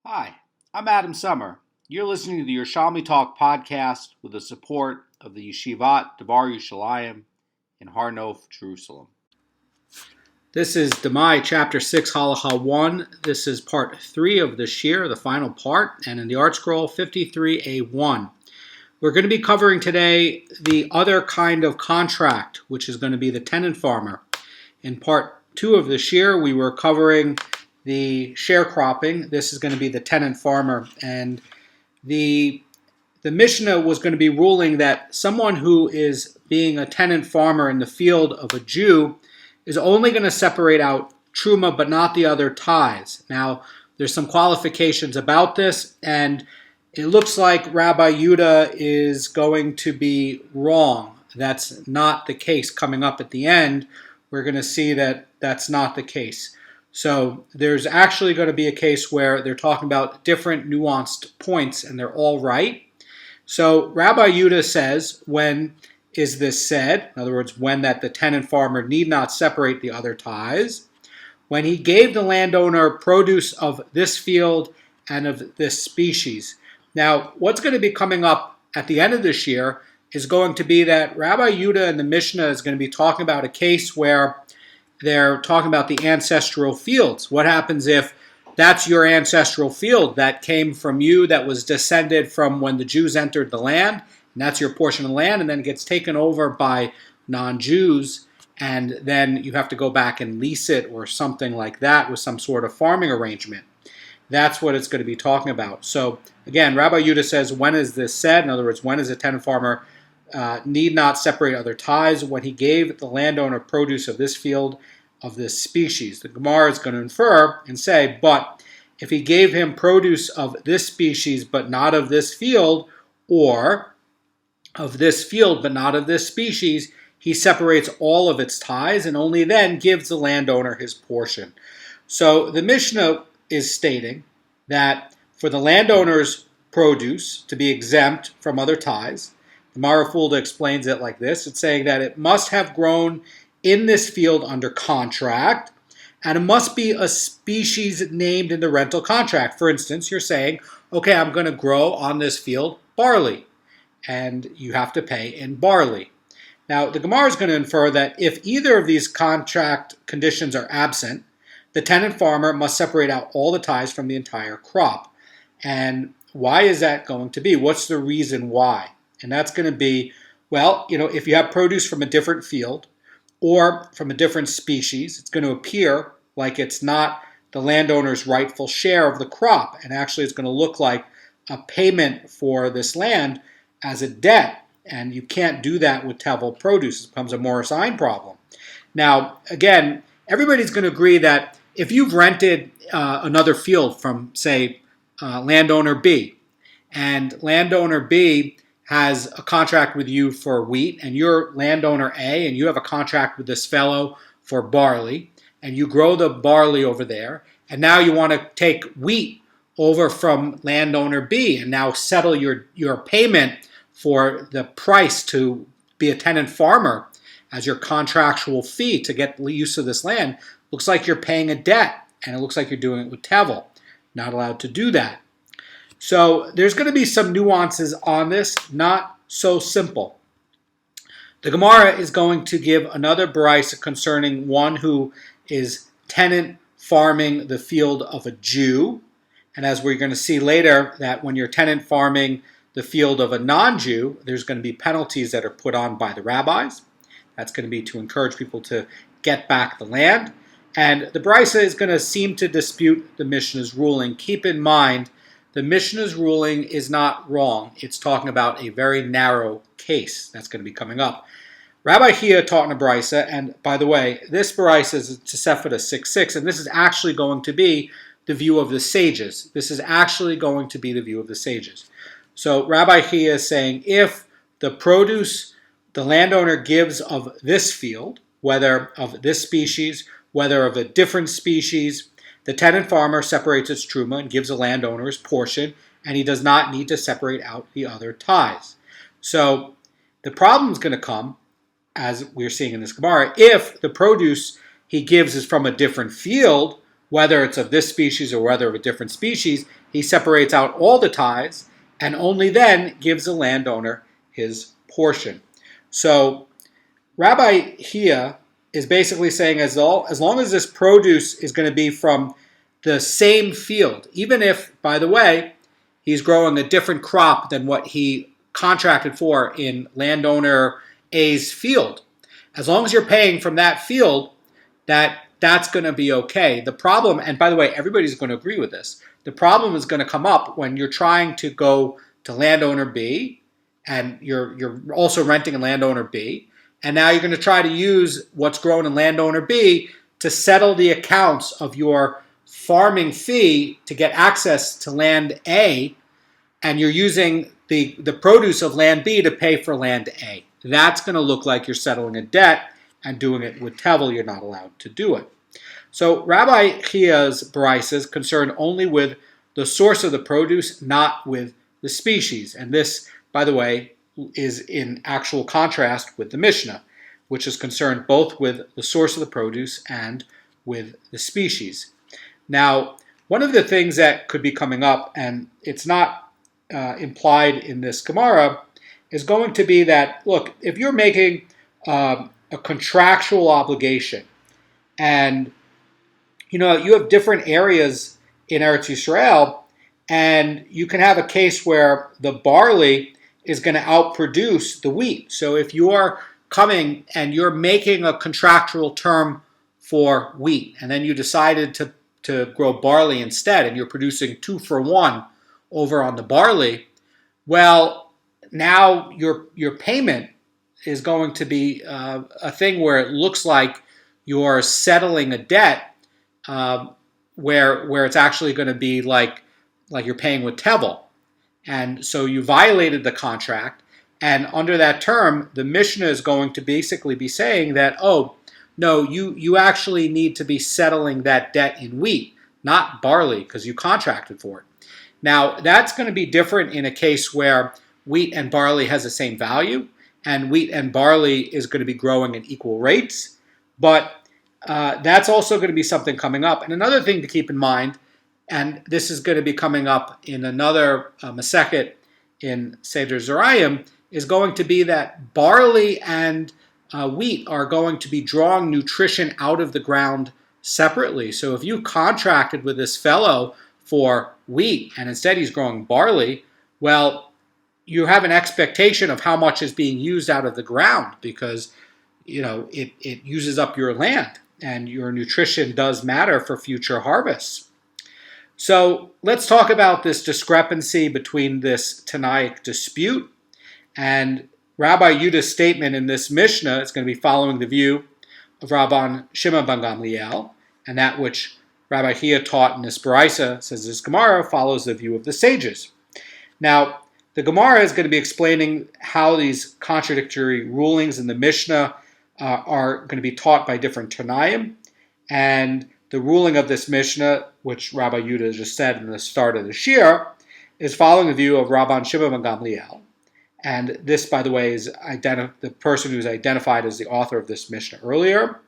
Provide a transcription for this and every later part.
Hi, I'm Adam Summer. You're listening to the Yerushalmi Talk podcast with the support of the Yeshivat Devar Yerushalayim in Har Nof, Jerusalem. This is Demai, chapter 6, Halacha 1. This is part 3 of the Shir, the final part, and in the art scroll 53a1. We're going to be covering today the other kind of contract, which is going to be the tenant farmer. In part 2 of the Shir, we were covering the sharecropping. This is going to be the tenant farmer, and the Mishnah was going to be ruling that someone who is being a tenant farmer in the field of a Jew is only going to separate out truma but not the other tithes. Now, there's some qualifications about this, and it looks like Rabbi Yehuda is going to be wrong. That's not the case. Coming up at the end, we're going to see that that's not the case. So there's actually going to be a case where they're talking about different nuanced points and they're all right. So Rabbi Yehuda says, when is this said? In other words, when that the tenant farmer need not separate the other tithes. When he gave the landowner produce of this field and of this species. Now, what's going to be coming up at the end of this year is going to be that Rabbi Yehuda in the Mishnah is going to be talking about a case where they're talking about the ancestral fields. What happens if that's your ancestral field that came from you, that was descended from when the Jews entered the land, and that's your portion of land, and then it gets taken over by non-Jews, and then you have to go back and lease it or something like that with some sort of farming arrangement. That's what it's going to be talking about. So again, Rabbi Yehuda says, when is this said? In other words, when is a tenant farmer need not separate other tithes? When he gave the landowner produce of this field of this species. The Gemara is going to infer and say, but if he gave him produce of this species but not of this field, or of this field but not of this species, he separates all of its tithes and only then gives the landowner his portion. So the Mishnah is stating that for the landowner's produce to be exempt from other tithes, the Marafulda explains it like this. It's saying that it must have grown in this field under contract, and it must be a species named in the rental contract. For instance, you're saying, okay, I'm going to grow on this field barley, and you have to pay in barley. Now, the Gemara is going to infer that if either of these contract conditions are absent, the tenant farmer must separate out all the tithes from the entire crop. And why is that going to be? What's the reason why? And that's going to be, well, if you have produce from a different field or from a different species, it's going to appear like it's not the landowner's rightful share of the crop. And actually it's going to look like a payment for this land as a debt. And you can't do that with tevel produce. It becomes a Morris Ein problem. Now, again, everybody's going to agree that if you've rented another field from, say, landowner B, and landowner B has a contract with you for wheat, and you're landowner A, and you have a contract with this fellow for barley, and you grow the barley over there, and now you want to take wheat over from landowner B and now settle your payment for the price to be a tenant farmer as your contractual fee to get use of this land. Looks like you're paying a debt, and it looks like you're doing it with tevel. Not allowed to do that. So there's going to be some nuances on this, not so simple. The Gemara is going to give another brisa concerning one who is tenant farming the field of a Jew. And as we're going to see later, that when you're tenant farming the field of a non-Jew, there's going to be penalties that are put on by the rabbis. That's going to be to encourage people to get back the land. And the brisa is going to seem to dispute the Mishnah's ruling. Keep in mind, the Mishnah's ruling is not wrong. It's talking about a very narrow case that's going to be coming up. Rabbi Chia taught in a brisa, and by the way, this brisa is Tosefta 6:6, and this is actually going to be the view of the sages. This is actually going to be the view of the sages. So Rabbi Chia is saying, if the produce the landowner gives of this field, whether of this species, whether of a different species, the tenant farmer separates its truma and gives the landowner his portion, and he does not need to separate out the other tithes. So the problem is going to come, as we're seeing in this Gemara, if the produce he gives is from a different field, whether it's of this species or whether of a different species, he separates out all the tithes and only then gives the landowner his portion. So Rabbi Hia is basically saying as long as this produce is going to be from the same field, even if, by the way, he's growing a different crop than what he contracted for in landowner A's field, as long as you're paying from that field, that's going to be okay. The problem, and by the way, everybody's going to agree with this, the problem is going to come up when you're trying to go to landowner B, and you're also renting in landowner B, and now you're going to try to use what's grown in landowner B to settle the accounts of your farming fee to get access to land A, and you're using the produce of land B to pay for land A. That's going to look like you're settling a debt, and doing it with tevel, you're not allowed to do it. So Rabbi Chia's brisa is concerned only with the source of the produce, not with the species. And this, by the way, is in actual contrast with the Mishnah, which is concerned both with the source of the produce and with the species. Now, one of the things that could be coming up, and it's not implied in this Gemara, is going to be that, look, if you're making a contractual obligation, and you have different areas in Eretz Yisrael, and you can have a case where the barley is going to outproduce the wheat. So if you're coming and you're making a contractual term for wheat, and then you decided to grow barley instead, and you're producing 2 for 1 over on the barley, well, now your payment is going to be a thing where it looks like you're settling a debt, where it's actually going to be like you're paying with tevel. And so you violated the contract, and under that term, the Mishnah is going to basically be saying that, oh, no, you actually need to be settling that debt in wheat, not barley, because you contracted for it. Now, that's going to be different in a case where wheat and barley has the same value, and wheat and barley is going to be growing at equal rates. But that's also going to be something coming up. And another thing to keep in mind, and this is going to be coming up in another Masechet in Seder Zerayim, is going to be that barley and wheat are going to be drawing nutrition out of the ground separately. So if you contracted with this fellow for wheat and instead he's growing barley, well, you have an expectation of how much is being used out of the ground, because it uses up your land, and your nutrition does matter for future harvests. So let's talk about this discrepancy between this Tanaic dispute and Rabbi Yuda's statement in this Mishnah. Is going to be following the view of Rabban Shimon ben Gamliel, and that which Rabbi Hia taught in this Brisa, says this Gemara, follows the view of the sages. Now, the Gemara is going to be explaining how these contradictory rulings in the Mishnah are going to be taught by different Tanaim, and the ruling of this Mishnah, which Rabbi Yudah just said in the start of the Shir, is following the view of Rabban Shimon ben Gamliel. And this, by the way, is the person who's identified as the author of this Mishnah earlier,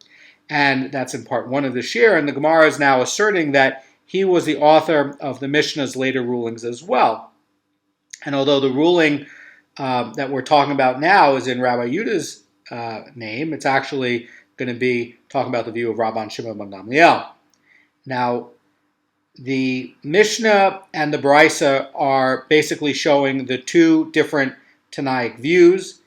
and that's in part 1 of the Shir, and the Gemara is now asserting that he was the author of the Mishnah's later rulings as well. And although the ruling that we're talking about now is in Rabbi Yudah's name, it's actually going to be talking about the view of Rabban Shimon ben Gamliel. Now, the Mishnah and the Brisa are basically showing the two different Tanaic views,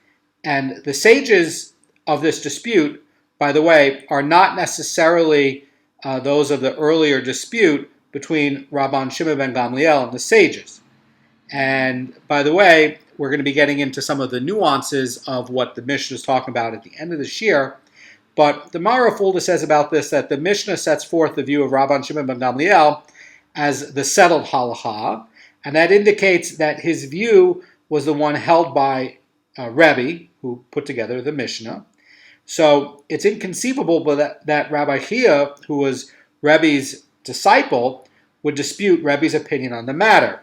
and the sages of this dispute, by the way, are not necessarily those of the earlier dispute between Rabban Shimon ben Gamliel and the sages. And by the way, we're going to be getting into some of the nuances of what the Mishnah is talking about at the end of the Shir. But the Mara Fulda says about this that the Mishnah sets forth the view of Rabban Shimon ben Gamliel as the settled halacha, and that indicates that his view was the one held by Rebbe, who put together the Mishnah. So it's inconceivable that Rabbi Hia, who was Rebbe's disciple, would dispute Rebbe's opinion on the matter.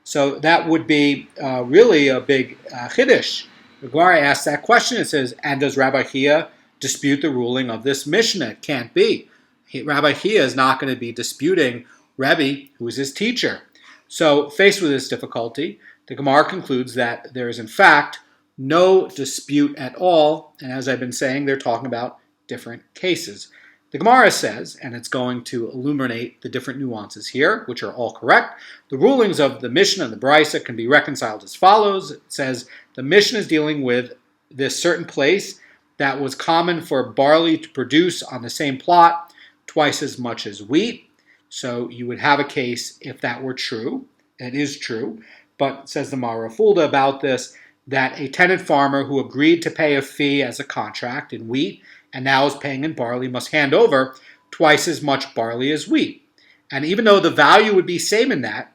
So that would be really a big chiddush. The Gemara asks that question. It says, and does Rabbi Hia dispute the ruling of this Mishnah? It can't be. Rabbi Chia is not going to be disputing Rebbe, who is his teacher. So faced with this difficulty, the Gemara concludes that there is in fact no dispute at all, and as I've been saying, they're talking about different cases. The Gemara says, and it's going to illuminate the different nuances here, which are all correct. The rulings of the Mishnah and the Brisa can be reconciled as follows. It says the Mishnah is dealing with this certain place that was common for barley to produce on the same plot twice as much as wheat. So you would have a case if that were true. It is true. But says the Mara Fulda about this, that a tenant farmer who agreed to pay a fee as a contract in wheat and now is paying in barley must hand over twice as much barley as wheat. And even though the value would be same in that,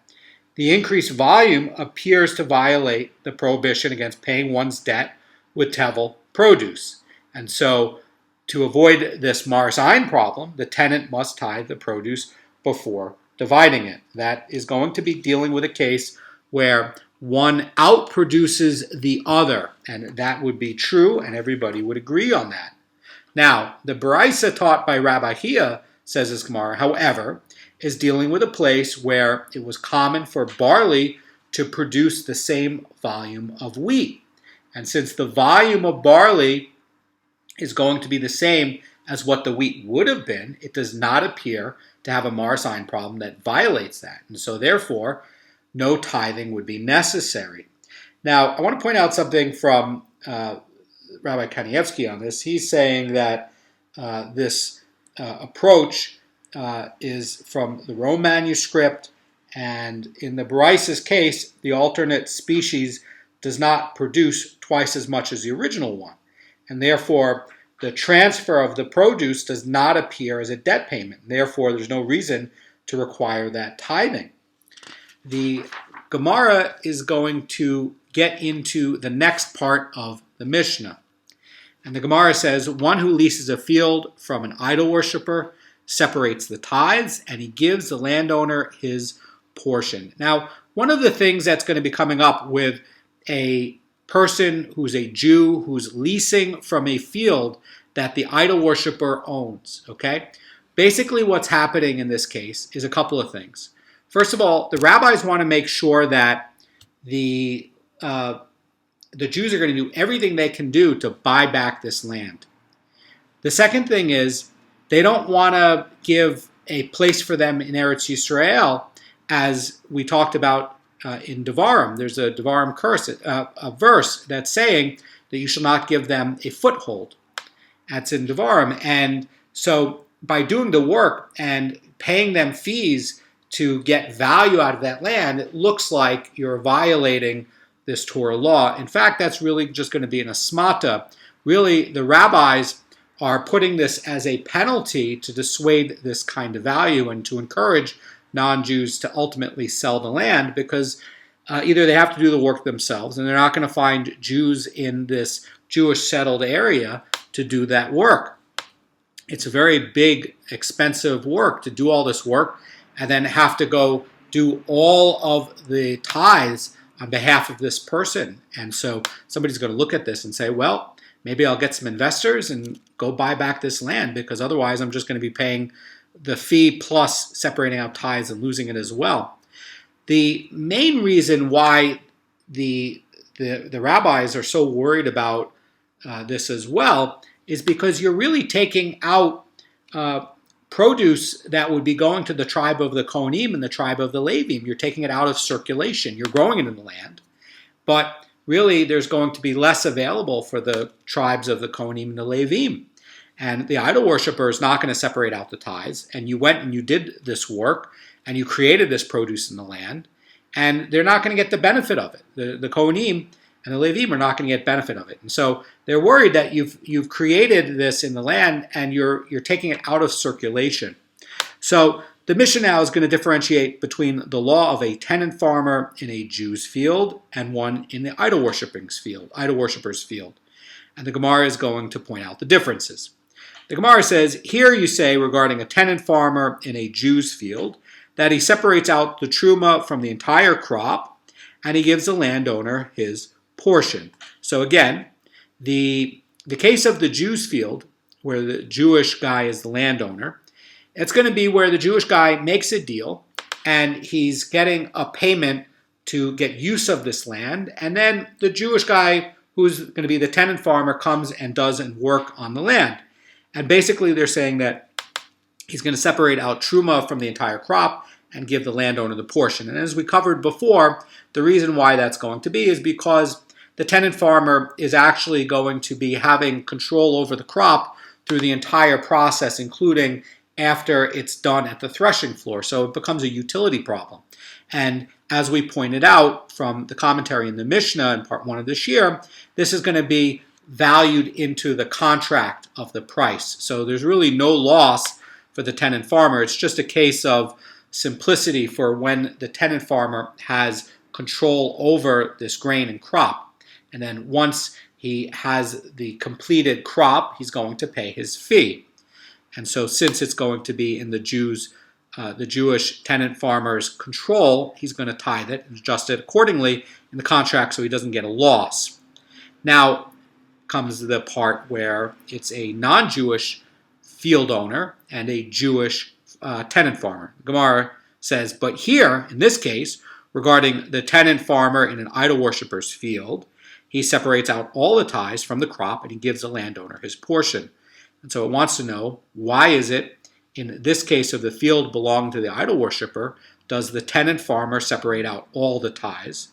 the increased volume appears to violate the prohibition against paying one's debt with tevel produce. And so to avoid this Maris Ein problem, the tenant must tithe the produce before dividing it. That is going to be dealing with a case where one outproduces the other, and that would be true, and everybody would agree on that. Now, the Brisa taught by Rabbi Chia, says this Gemara, however, is dealing with a place where it was common for barley to produce the same volume of wheat. And since the volume of barley is going to be the same as what the wheat would have been, it does not appear to have a Maris Ein problem that violates that. And so therefore, no tithing would be necessary. Now, I want to point out something from Rabbi Kanievsky on this. He's saying that this approach is from the Rome manuscript, and in the Barisa's case, the alternate species does not produce twice as much as the original one, and therefore the transfer of the produce does not appear as a debt payment. Therefore, there's no reason to require that tithing. The Gemara is going to get into the next part of the Mishnah. And the Gemara says, one who leases a field from an idol worshiper separates the tithes, and he gives the landowner his portion. Now, one of the things that's going to be coming up with a person who's a Jew who's leasing from a field that the idol worshiper owns, okay? Basically what's happening in this case is a couple of things. First of all, the rabbis want to make sure that the Jews are going to do everything they can do to buy back this land. The second thing is they don't want to give a place for them in Eretz Yisrael, as we talked about in Devarim. There's a Devarim curse, a verse that's saying that you shall not give them a foothold. That's in Devarim. And so by doing the work and paying them fees to get value out of that land, it looks like you're violating this Torah law. In fact, that's really just going to be an asmata. Really, the rabbis are putting this as a penalty to dissuade this kind of value and to encourage non-Jews to ultimately sell the land, because either they have to do the work themselves, and they're not going to find Jews in this Jewish settled area to do that work. It's a very big, expensive work to do all this work and then have to go do all of the tithes on behalf of this person. And so somebody's going to look at this and say, well, maybe I'll get some investors and go buy back this land, because otherwise I'm just going to be paying the fee plus separating out tithes and losing it as well. The main reason why the rabbis are so worried about this as well is because you're really taking out produce that would be going to the tribe of the Kohanim and the tribe of the Levim. You're taking it out of circulation. You're growing it in the land, but really there's going to be less available for the tribes of the Kohanim and the Levim. And the idol worshiper is not going to separate out the tithes. And you went and you did this work and you created this produce in the land, and they're not going to get the benefit of it. The Kohanim and the Levim are not going to get benefit of it. And so they're worried that you've created this in the land and you're taking it out of circulation. So the Mishnah now is going to differentiate between the law of a tenant farmer in a Jew's field and one in the idol worshipper's field. And the Gemara is going to point out the differences. The Gemara says, here you say regarding a tenant farmer in a Jew's field that he separates out the truma from the entire crop and he gives the landowner his portion. So again, the case of the Jew's field, where the Jewish guy is the landowner, It's going to be where the Jewish guy makes a deal and he's getting a payment to get use of this land, and then the Jewish guy who's going to be the tenant farmer comes and does work on the land. And basically they're saying that he's going to separate out truma from the entire crop and give the landowner the portion. And as we covered before, the reason why that's going to be is because the tenant farmer is actually going to be having control over the crop through the entire process, including after it's done at the threshing floor. So it becomes a utility problem. And as we pointed out from the commentary in the Mishnah in part 1 of this year, this is going to be valued into the contract of the price. So there's really no loss for the tenant farmer. It's just a case of simplicity for when the tenant farmer has control over this grain and crop. And then once he has the completed crop, he's going to pay his fee. And so since it's going to be in the Jewish tenant farmer's control, he's going to tithe it and adjust it accordingly in the contract so he doesn't get a loss. Now comes the part where it's a non-Jewish field owner and a Jewish tenant farmer. Gemara says, but here, in this case, regarding the tenant farmer in an idol worshiper's field, he separates out all the tithes from the crop and he gives the landowner his portion. And so it wants to know, why is it, in this case of the field belonging to the idol worshiper, does the tenant farmer separate out all the tithes?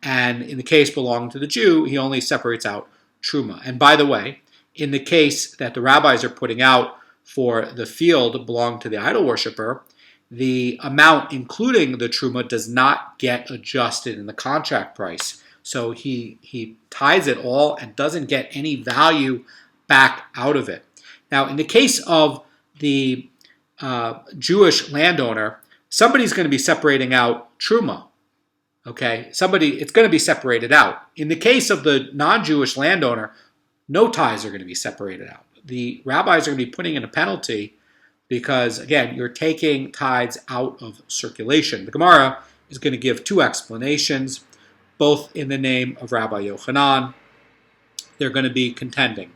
And in the case belonging to the Jew, he only separates out truma. And by the way, in the case that the rabbis are putting out for the field belonging to the idol worshiper, the amount including the truma does not get adjusted in the contract price. So he tithes it all and doesn't get any value back out of it. Now, in the case of the Jewish landowner, somebody's going to be separating out truma. Okay, it's going to be separated out. In the case of the non-Jewish landowner, no tithes are going to be separated out. The rabbis are going to be putting in a penalty because, again, you're taking tithes out of circulation. The Gemara is going to give two explanations, both in the name of Rabbi Yochanan. They're going to be contending.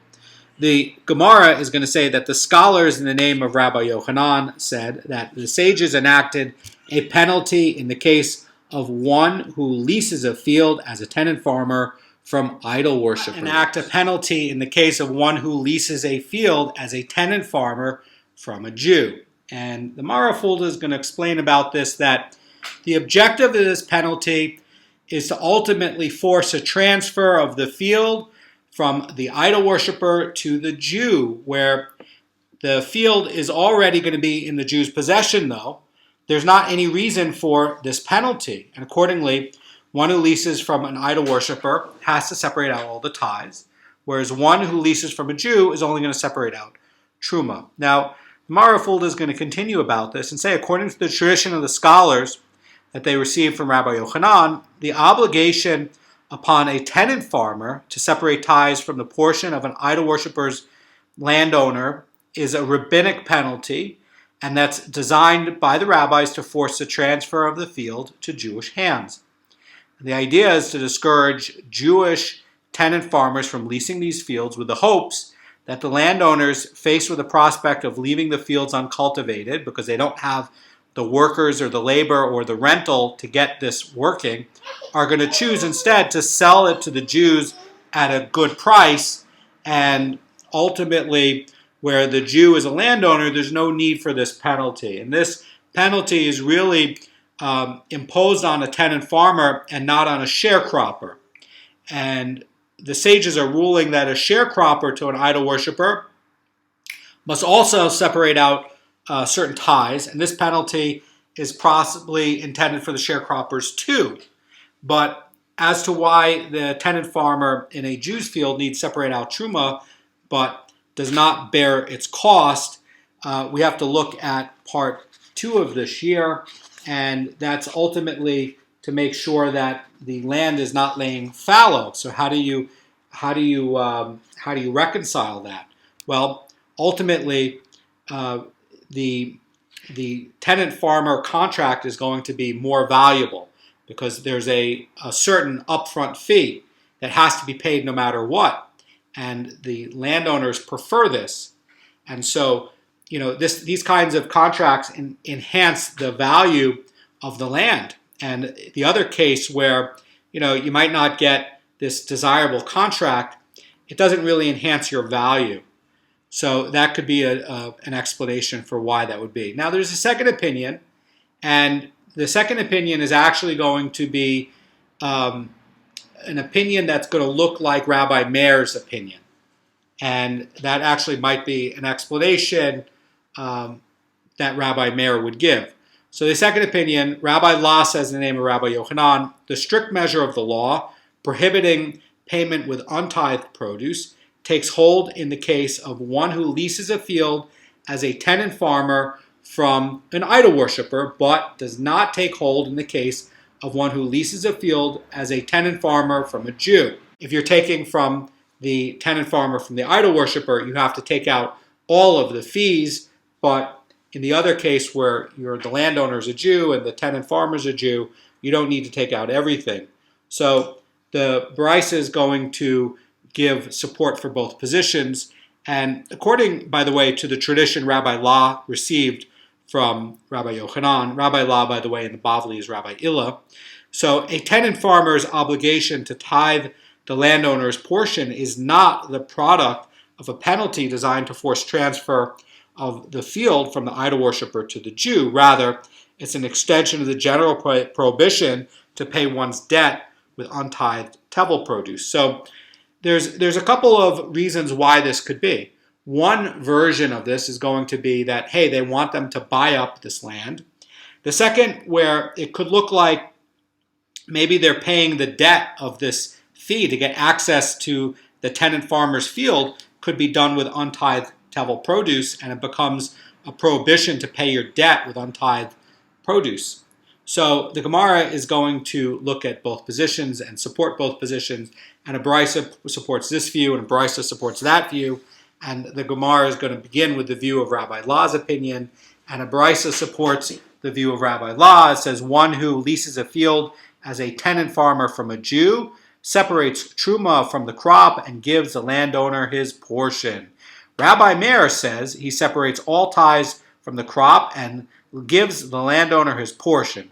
The Gemara is going to say that the scholars in the name of Rabbi Yochanan said that the sages enacted a penalty in the case of one who leases a field as a tenant farmer from idol worshippers. Enact a penalty in the case of one who leases a field as a tenant farmer from a Jew. And the Marafulda is going to explain about this, that the objective of this penalty is to ultimately force a transfer of the field from the idol worshiper to the Jew, where the field is already going to be in the Jew's possession, though. There's not any reason for this penalty. And accordingly, one who leases from an idol worshiper has to separate out all the tithes, whereas one who leases from a Jew is only going to separate out truma. Now, Marafulda is going to continue about this and say, according to the tradition of the scholars that they received from Rabbi Yochanan, the obligation upon a tenant farmer to separate tithes from the portion of an idol worshiper's landowner is a rabbinic penalty, and that's designed by the rabbis to force the transfer of the field to Jewish hands. The idea is to discourage Jewish tenant farmers from leasing these fields with the hopes that the landowners, faced with the prospect of leaving the fields uncultivated because they don't have the workers or the labor or the rental to get this working, are going to choose instead to sell it to the Jews at a good price. And ultimately, where the Jew is a landowner, there's no need for this penalty. And this penalty is really imposed on a tenant farmer and not on a sharecropper. And the sages are ruling that a sharecropper to an idol worshiper must also separate out certain tithes, and this penalty is possibly intended for the sharecroppers too. But as to why the tenant farmer in a Jew's field needs to separate out truma, but does not bear its cost, we have to look at part 2 of this year, and that's ultimately to make sure that the land is not laying fallow. So how do you reconcile that? Well, ultimately, the tenant farmer contract is going to be more valuable because there's a certain upfront fee that has to be paid no matter what, and the landowners prefer this. And so these kinds of contracts enhance the value of the land. And the other case where, you might not get this desirable contract, it doesn't really enhance your value. So that could be an explanation for why that would be. Now, there's a second opinion, and the second opinion is actually going to be an opinion that's going to look like Rabbi Meir's opinion. And that actually might be an explanation that Rabbi Meir would give. So the second opinion, Rabbi La says in the name of Rabbi Yochanan, the strict measure of the law prohibiting payment with untithed produce takes hold in the case of one who leases a field as a tenant farmer from an idol worshiper, but does not take hold in the case of one who leases a field as a tenant farmer from a Jew. If you're taking from the tenant farmer from the idol worshiper, you have to take out all of the fees, but in the other case where the landowner is a Jew and the tenant farmer is a Jew, you don't need to take out everything. So the Brisa is going to give support for both positions. And according, by the way, to the tradition Rabbi La received from Rabbi Yochanan, Rabbi La, by the way, in the Bavli is Rabbi Illa. So a tenant farmer's obligation to tithe the landowner's portion is not the product of a penalty designed to force transfer of the field from the idol worshiper to the Jew. Rather, it's an extension of the general prohibition to pay one's debt with untithed tevel produce. So there's a couple of reasons why this could be. One version of this is going to be that, hey, they want them to buy up this land. The second, where it could look like maybe they're paying the debt of this fee to get access to the tenant farmer's field, could be done with untithed tevel produce, and it becomes a prohibition to pay your debt with untithed produce. So the Gemara is going to look at both positions and support both positions, and a Brisa supports this view and a Brisa supports that view, and the Gemara is going to begin with the view of Rabbi La's opinion, and a Brisa supports the view of Rabbi La. It says one who leases a field as a tenant farmer from a Jew separates truma from the crop and gives the landowner his portion. Rabbi Meir says he separates all tithes from the crop and gives the landowner his portion.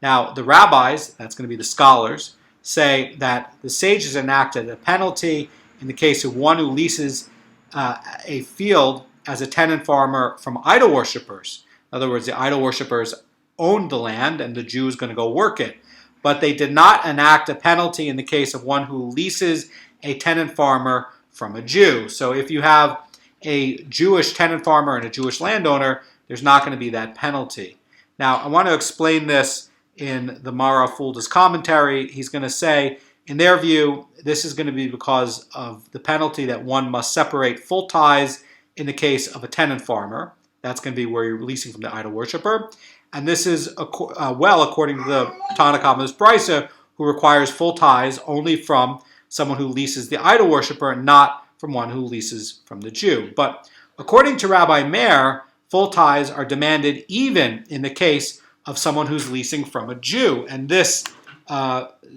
Now, the rabbis, that's going to be the scholars, say that the sages enacted a penalty in the case of one who leases a field as a tenant farmer from idol worshippers. In other words, the idol worshippers owned the land and the Jew is going to go work it. But they did not enact a penalty in the case of one who leases a tenant farmer from a Jew. So if you have a Jewish tenant farmer and a Jewish landowner, there's not going to be that penalty. Now, I want to explain this in the Mara Fulda's commentary. He's going to say, in their view, this is going to be because of the penalty that one must separate full tithes in the case of a tenant farmer. That's going to be where you're releasing from the idol worshiper. And this is, according to the Tanakh Brisa, who requires full tithes only from someone who leases the idol worshiper and not from one who leases from the Jew. But according to Rabbi Meir, full tithes are demanded even in the case of someone who's leasing from a Jew. And this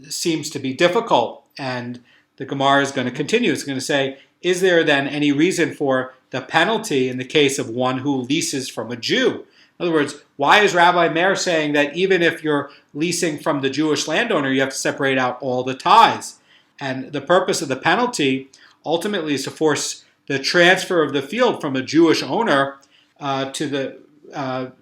seems to be difficult. And the Gemara is going to continue. It's going to say, is there then any reason for the penalty in the case of one who leases from a Jew? In other words, why is Rabbi Meir saying that even if you're leasing from the Jewish landowner, you have to separate out all the tithes? And the purpose of the penalty ultimately is to force the transfer of the field from a Jewish owner to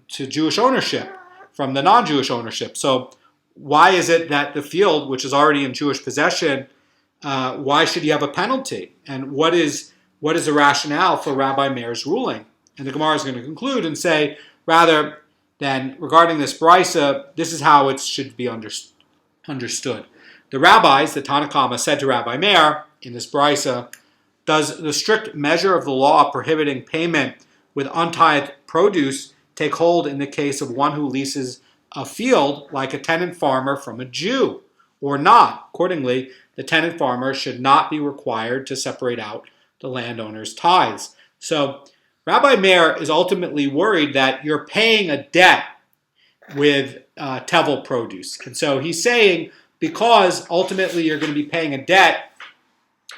Jewish ownership, from the non-Jewish ownership. So why is it that the field, which is already in Jewish possession, why should you have a penalty? And what is the rationale for Rabbi Meir's ruling? And the Gemara is going to conclude and say, rather than regarding this brisa, this is how it should be understood. The rabbis, the Tanakhama, said to Rabbi Meir in this brisa, does the strict measure of the law prohibiting payment with untithed produce take hold in the case of one who leases a field like a tenant farmer from a Jew, or not? Accordingly, the tenant farmer should not be required to separate out the landowner's tithes. So Rabbi Meir is ultimately worried that you're paying a debt with tevel produce. And so he's saying, because ultimately you're going to be paying a debt,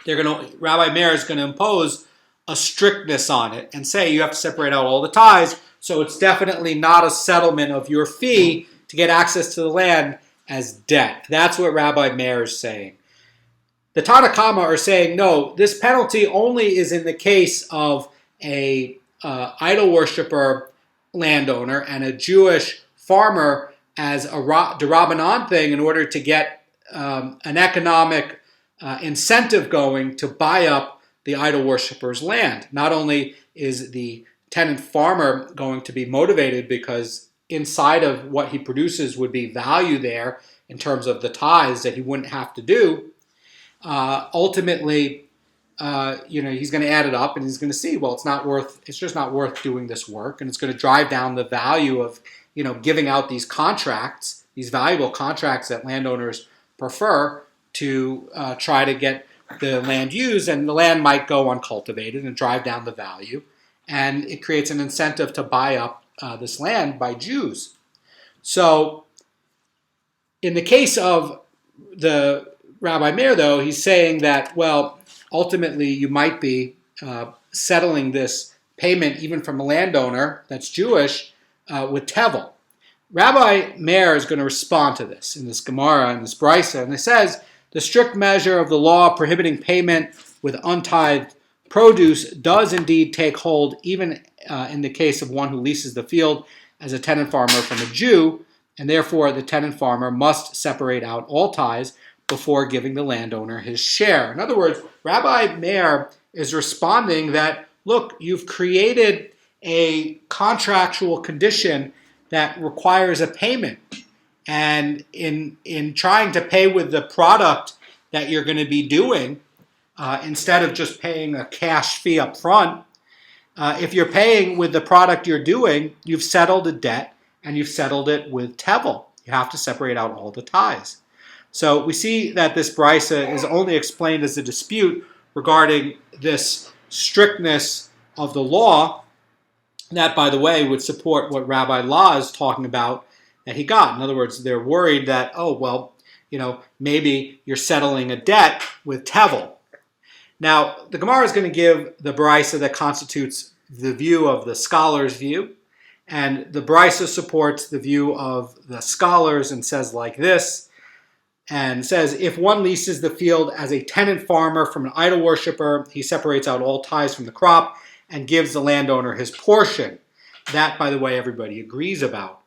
Rabbi Meir is going to impose a strictness on it and say you have to separate out all the tithes, so it's definitely not a settlement of your fee to get access to the land as debt. That's what Rabbi Meir is saying. The Tanna Kama are saying, no, this penalty only is in the case of a idol worshiper landowner and a Jewish farmer as a d'Rabbanan thing in order to get an economic incentive going to buy up the idol worshiper's land. Not only is the tenant farmer going to be motivated because inside of what he produces would be value there in terms of the tithes that he wouldn't have to do, ultimately, he's going to add it up and he's going to see, well, it's just not worth doing this work, and it's going to drive down the value of, giving out these contracts, these valuable contracts that landowners prefer to try to get the land used, and the land might go uncultivated and drive down the value, and it creates an incentive to buy up this land by Jews. So, in the case of the Rabbi Meir, though, he's saying that, well, ultimately you might be settling this payment even from a landowner that's Jewish with tevel. Rabbi Meir is going to respond to this in this Gemara and this Brisa, and it says, the strict measure of the law prohibiting payment with untithed produce does indeed take hold even in the case of one who leases the field as a tenant farmer from a Jew, and therefore the tenant farmer must separate out all tithes before giving the landowner his share. In other words, Rabbi Meir is responding that, look, you've created a contractual condition that requires a payment. And in trying to pay with the product that you're going to be doing, instead of just paying a cash fee up front, if you're paying with the product you're doing, you've settled a debt and you've settled it with tevel. You have to separate out all the tithes. So we see that this brisa is only explained as a dispute regarding this strictness of the law. That, by the way, would support what Rabbi Law is talking about that he got. In other words, they're worried that, maybe you're settling a debt with tevel. Now, the Gemara is going to give the brisa that constitutes the view of the scholar's view, and the brisa supports the view of the scholars and says like this, and says, if one leases the field as a tenant farmer from an idol worshiper, he separates out all tithes from the crop and gives the landowner his portion. That, by the way, everybody agrees about.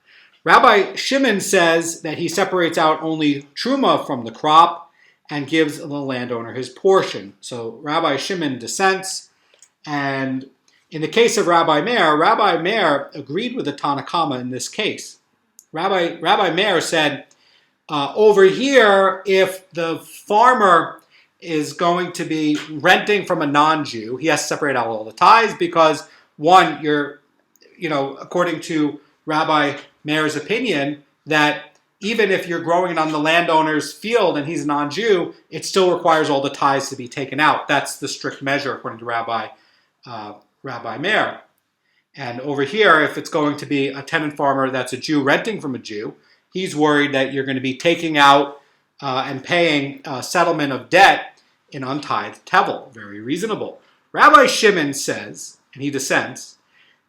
Rabbi Shimon says that he separates out only truma from the crop and gives the landowner his portion. So Rabbi Shimon dissents, and in the case of Rabbi Meir agreed with the Tanna Kama in this case. Rabbi Meir said, over here, if the farmer is going to be renting from a non-Jew, he has to separate out all the tithes because, one, according to Rabbi Meir's opinion, that even if you're growing it on the landowner's field and he's a non-Jew, it still requires all the tithes to be taken out. That's the strict measure according to Rabbi Meir. And over here, if it's going to be a tenant farmer that's a Jew renting from a Jew, he's worried that you're going to be taking out and paying settlement of debt in untithed tevel. Very reasonable. Rabbi Shimon says, and he dissents,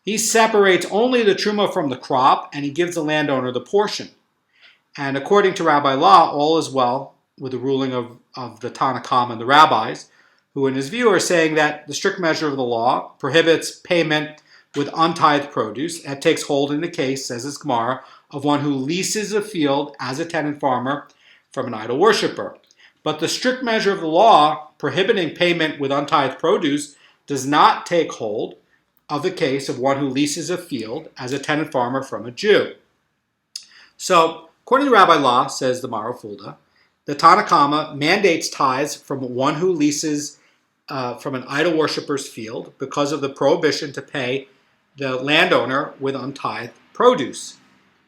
he separates only the truma from the crop and he gives the landowner the portion. And according to Rabbi Law, all is well with the ruling of the Tanna Kama and the rabbis, who in his view are saying that the strict measure of the law prohibits payment with untithed produce. That takes hold in the case, says this Gemara, of one who leases a field as a tenant farmer from an idol worshiper. But the strict measure of the law prohibiting payment with untithed produce does not take hold of the case of one who leases a field as a tenant farmer from a Jew. So, according to Rabbi Law, says the Mara Fulda, the Tanna Kama mandates tithes from one who leases from an idol worshiper's field because of the prohibition to pay the landowner with untithed produce.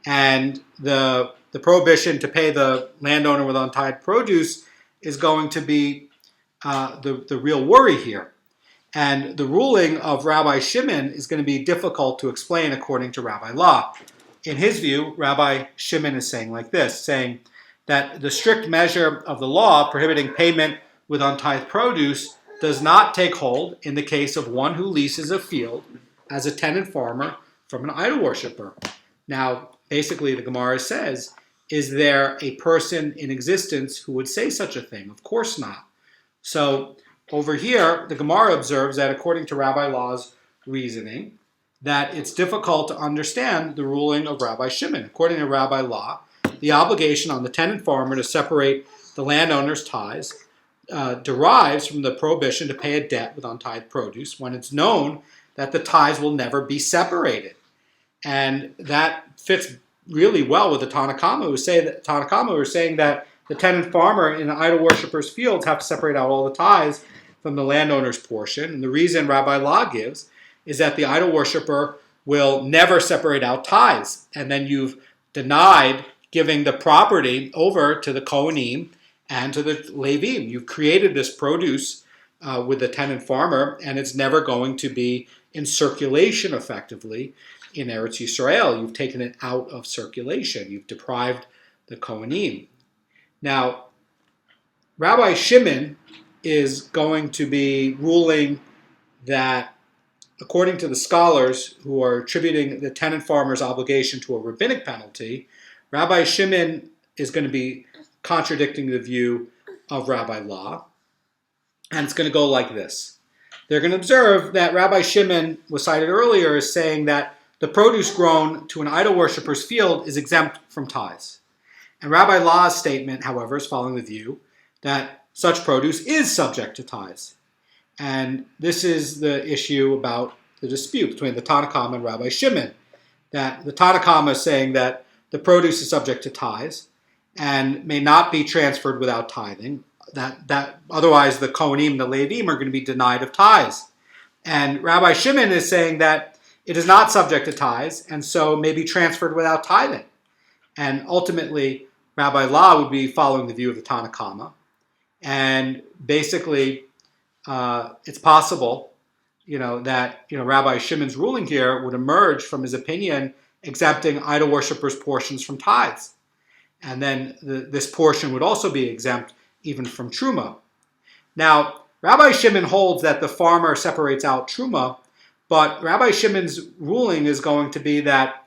And the prohibition to pay the landowner with untithed produce is going to be the real worry here. And the ruling of Rabbi Shimon is going to be difficult to explain according to Rabbi Law. In his view, Rabbi Shimon is saying like this, saying that the strict measure of the law prohibiting payment with untithed produce does not take hold in the case of one who leases a field as a tenant farmer from an idol worshiper. Now, basically, the Gemara says, is there a person in existence who would say such a thing? Of course not. So over here, the Gemara observes that according to Rabbi Law's reasoning, that it's difficult to understand the ruling of Rabbi Shimon. According to Rabbi Law, the obligation on the tenant farmer to separate the landowner's tithes derives from the prohibition to pay a debt with untithed produce when it's known that the tithes will never be separated. And that fits really well with the Tanakama, who are saying that the tenant farmer in the idol worshippers' fields have to separate out all the tithes from the landowner's portion. And the reason Rabbi Law gives is that the idol worshipper will never separate out tithes. And then you've denied giving the property over to the Kohanim and to the Levim. You've created this produce with the tenant farmer, and it's never going to be in circulation effectively in Eretz Yisrael. You've taken it out of circulation. You've deprived the Kohanim. Now, Rabbi Shimon is going to be ruling that, according to the scholars who are attributing the tenant farmer's obligation to a rabbinic penalty, Rabbi Shimon is going to be contradicting the view of Rabbi Law. And it's going to go like this. They're going to observe that Rabbi Shimon was cited earlier as saying that the produce grown to an idol worshipper's field is exempt from tithes. And Rabbi Law's statement, however, is following the view that such produce is subject to tithes. And this is the issue about the dispute between the Tanakama and Rabbi Shimon. That the Tanakama is saying that the produce is subject to tithes and may not be transferred without tithing. That otherwise the Kohanim, the Levim, are going to be denied of tithes. And Rabbi Shimon is saying that it is not subject to tithes and so may be transferred without tithing. And ultimately, Rabbi Law would be following the view of the Tanakama. And basically, it's possible, that Rabbi Shimon's ruling here would emerge from his opinion exempting idol worshippers' portions from tithes. And then this portion would also be exempt even from truma. Now, Rabbi Shimon holds that the farmer separates out truma, but Rabbi Shimon's ruling is going to be that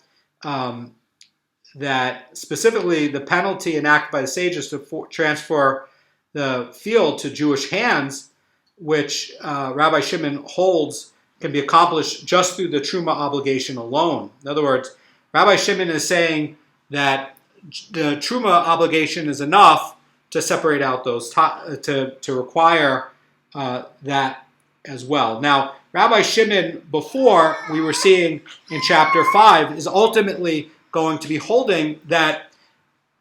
that specifically the penalty enacted by the sages to transfer the field to Jewish hands, which Rabbi Shimon holds can be accomplished just through the truma obligation alone. In other words, Rabbi Shimon is saying that the truma obligation is enough to separate out those, to require that as well. Now, Rabbi Shimon, before we were seeing in chapter 5, is ultimately going to be holding that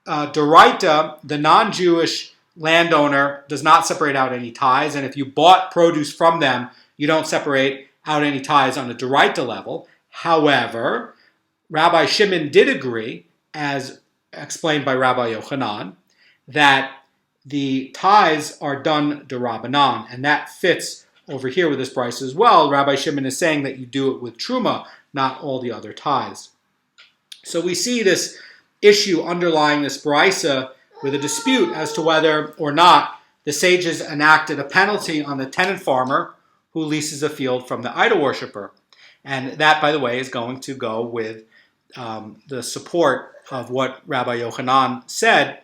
Doraita, the non-Jewish landowner, does not separate out any tithes, and if you bought produce from them, you don't separate out any tithes on a Doraita level. However, Rabbi Shimon did agree, as explained by Rabbi Yochanan, that the tithes are done d'Rabbanan, and that fits over here with this price as well. Rabbi Shimon is saying that you do it with truma, not all the other tithes. So we see this issue underlying this brisa with a dispute as to whether or not the sages enacted a penalty on the tenant farmer who leases a field from the idol worshiper. And that, by the way, is going to go with the support of what Rabbi Yochanan said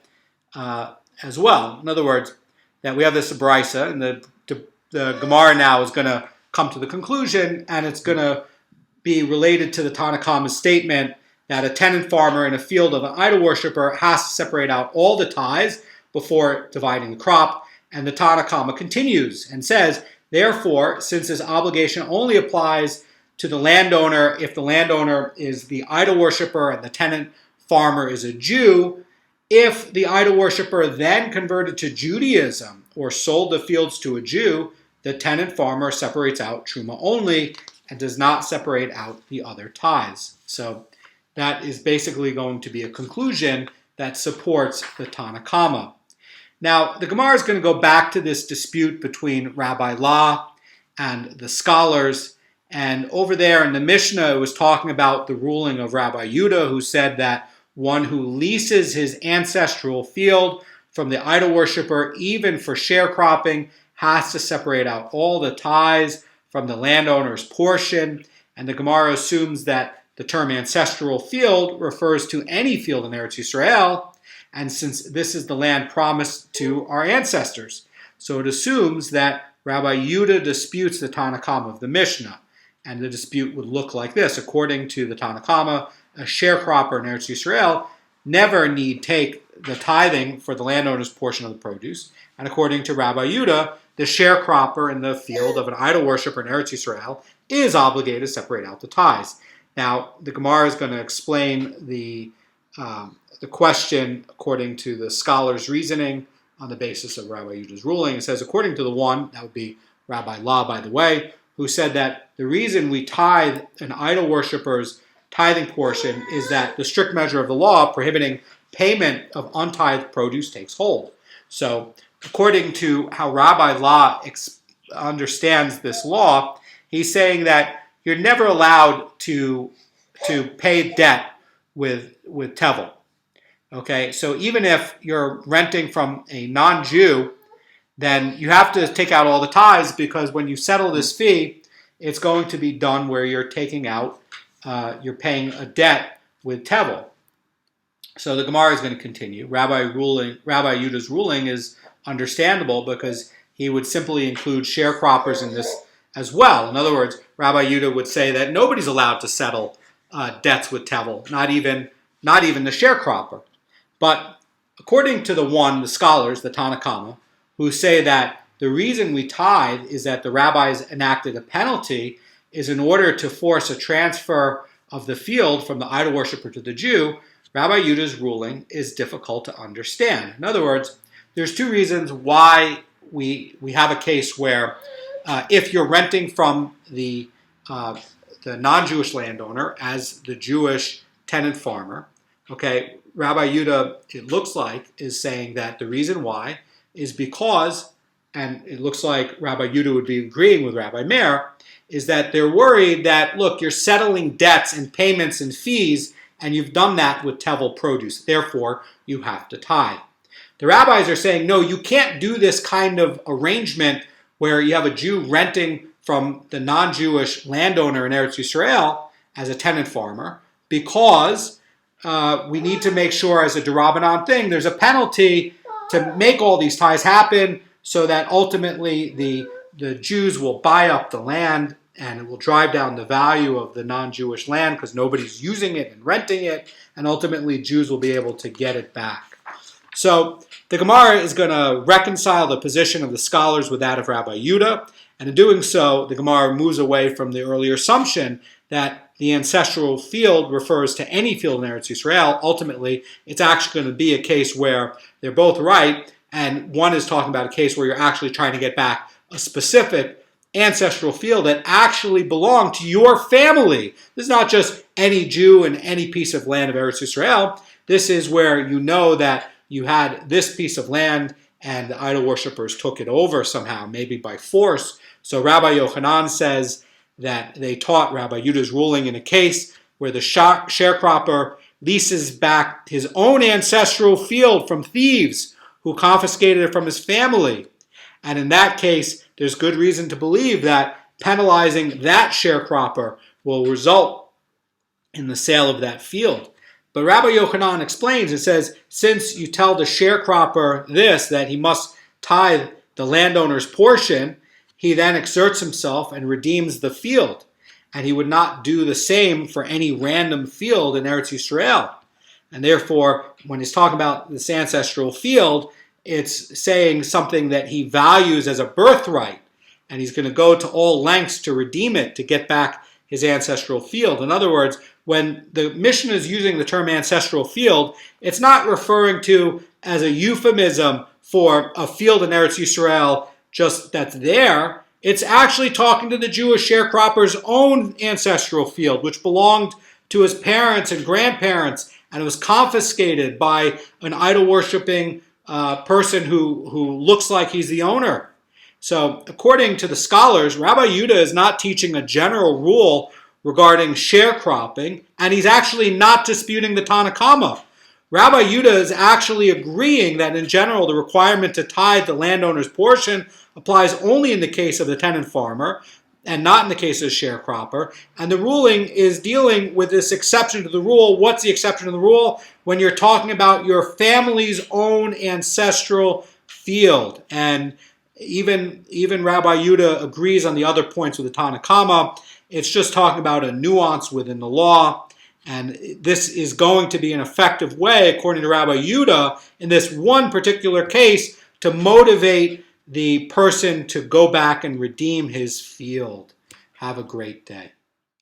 as well. In other words, that we have this brisa, and the Gemara now is going to come to the conclusion, and it's going to be related to the Tanakhama's statement that a tenant farmer in a field of an idol worshiper has to separate out all the tithes before dividing the crop. And the Tanakhama continues and says, therefore, since this obligation only applies to the landowner if the landowner is the idol worshiper and the tenant farmer is a Jew, if the idol worshiper then converted to Judaism or sold the fields to a Jew, the tenant farmer separates out truma only and does not separate out the other tithes. So that is basically going to be a conclusion that supports the Tanakhama. Now, the Gemara is going to go back to this dispute between Rabbi Law and the scholars. And over there in the Mishnah, it was talking about the ruling of Rabbi Yudah, who said that one who leases his ancestral field from the idol worshiper, even for sharecropping, has to separate out all the tithes from the landowner's portion, and the Gemara assumes that the term ancestral field refers to any field in Eretz Yisrael, and since this is the land promised to our ancestors, so it assumes that Rabbi Yehuda disputes the Tanakama of the Mishnah, and the dispute would look like this. According to the Tanakama, a sharecropper in Eretz Yisrael never need take the tithing for the landowner's portion of the produce, and according to Rabbi Yehuda, the sharecropper in the field of an idol worshiper in Eretz Yisrael is obligated to separate out the tithes. Now, the Gemara is going to explain the question according to the scholar's reasoning on the basis of Rabbi Yehuda's ruling. It says, according to the one, that would be Rabbi La, by the way, who said that the reason we tithe an idol worshiper's tithing portion is that the strict measure of the law prohibiting payment of untithed produce takes hold. So, according to how Rabbi La understands this law, he's saying that you're never allowed to pay debt with tevel. Okay, so even if you're renting from a non-Jew, then you have to take out all the tithes, because when you settle this fee, it's going to be done where you're taking out, you're paying a debt with tevel. So the Gemara is going to continue. Rabbi Yehuda's ruling is understandable because he would simply include sharecroppers in this as well. In other words, Rabbi Yehuda would say that nobody's allowed to settle debts with tevel, not even the sharecropper. But according to the scholars, the Tanakama, who say that the reason we tithe is that the rabbis enacted a penalty is in order to force a transfer of the field from the idol worshiper to the Jew, Rabbi Yehuda's ruling is difficult to understand. In other words, there's two reasons why we have a case where if you're renting from the non-Jewish landowner as the Jewish tenant farmer, okay, Rabbi Yehuda, it looks like, is saying that the reason why is because, and it looks like Rabbi Yehuda would be agreeing with Rabbi Meir, is that they're worried that, look, you're settling debts and payments and fees, and you've done that with tevel produce. Therefore, you have to tithe. The rabbis are saying, no, you can't do this kind of arrangement where you have a Jew renting from the non-Jewish landowner in Eretz Yisrael as a tenant farmer, because we need to make sure, as a d'Rabbanan thing, there's a penalty to make all these tithes happen so that ultimately the Jews will buy up the land and it will drive down the value of the non-Jewish land because nobody's using it and renting it, and ultimately Jews will be able to get it back. So the Gemara is going to reconcile the position of the scholars with that of Rabbi Yehuda, and in doing so, the Gemara moves away from the earlier assumption that the ancestral field refers to any field in Eretz Yisrael. Ultimately, it's actually going to be a case where they're both right, and one is talking about a case where you're actually trying to get back a specific ancestral field that actually belonged to your family. This is not just any Jew in any piece of land of Eretz Yisrael. This is where you know that you had this piece of land and the idol worshippers took it over somehow, maybe by force. So Rabbi Yochanan says that they taught Rabbi Yehuda's ruling in a case where the sharecropper leases back his own ancestral field from thieves who confiscated it from his family. And in that case, there's good reason to believe that penalizing that sharecropper will result in the sale of that field. But Rabbi Yochanan explains, it says, since you tell the sharecropper this, that he must tithe the landowner's portion, he then exerts himself and redeems the field. And he would not do the same for any random field in Eretz Yisrael. And therefore, when he's talking about this ancestral field, it's saying something that he values as a birthright. And he's going to go to all lengths to redeem it, to get back his ancestral field. In other words, when the Mishnah is using the term ancestral field, it's not referring to as a euphemism for a field in Eretz Yisrael just that's there. It's actually talking to the Jewish sharecropper's own ancestral field, which belonged to his parents and grandparents, and it was confiscated by an idol-worshipping person who looks like he's the owner. So, according to the scholars, Rabbi Yehuda is not teaching a general rule regarding sharecropping, and he's actually not disputing the Tanakama, Rabbi Yehuda is actually agreeing that in general the requirement to tithe the landowner's portion applies only in the case of the tenant farmer and not in the case of the sharecropper. And the ruling is dealing with this exception to the rule. What's the exception to the rule? When you're talking about your family's own ancestral field. And even Rabbi Yehuda agrees on the other points with the Tanna Kama. It's just talking about a nuance within the law. And this is going to be an effective way, according to Rabbi Yehuda, in this one particular case, to motivate the person to go back and redeem his field. Have a great day.